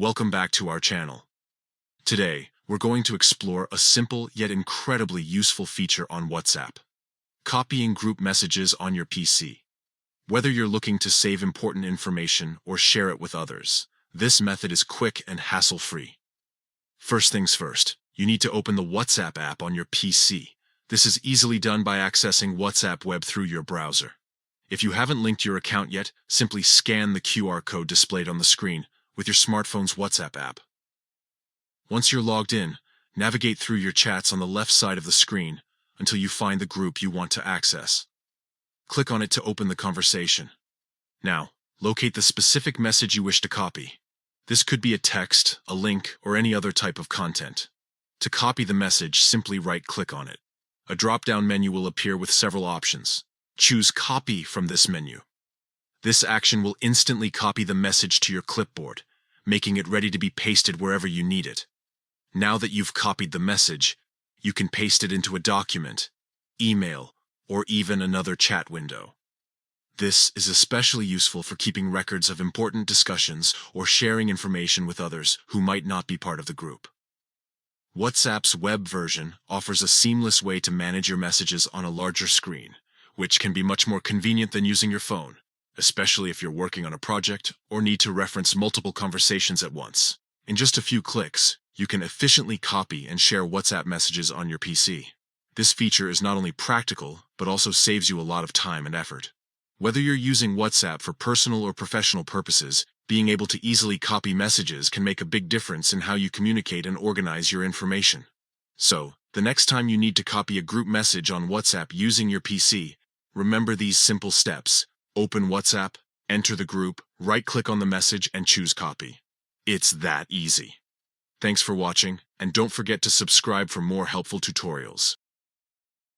Welcome back to our channel. Today, we're going to explore a simple yet incredibly useful feature on WhatsApp: copying group messages on your PC. Whether you're looking to save important information or share it with others, this method is quick and hassle-free. First things first, you need to open the WhatsApp app on your PC. This is easily done by accessing WhatsApp web through your browser. If you haven't linked your account yet, simply scan the QR code displayed on the screen with your smartphone's WhatsApp app. Once you're logged in, navigate through your chats on the left side of the screen until you find the group you want to access. Click on it to open the conversation. Now, locate the specific message you wish to copy. This could be a text, a link, or any other type of content. To copy the message, simply right-click on it. A drop-down menu will appear with several options. Choose Copy from this menu. This action will instantly copy the message to your clipboard, making it ready to be pasted wherever you need it. Now that you've copied the message, you can paste it into a document, email, or even another chat window. This is especially useful for keeping records of important discussions or sharing information with others who might not be part of the group. WhatsApp's web version offers a seamless way to manage your messages on a larger screen, which can be much more convenient than using your phone, especially if you're working on a project or need to reference multiple conversations at once. In just a few clicks, you can efficiently copy and share WhatsApp messages on your PC. This feature is not only practical, but also saves you a lot of time and effort. Whether you're using WhatsApp for personal or professional purposes, being able to easily copy messages can make a big difference in how you communicate and organize your information. So, the next time you need to copy a group message on WhatsApp using your PC, remember these simple steps. Open WhatsApp, enter the group, right-click on the message, and choose Copy. It's that easy. Thanks for watching, and don't forget to subscribe for more helpful tutorials.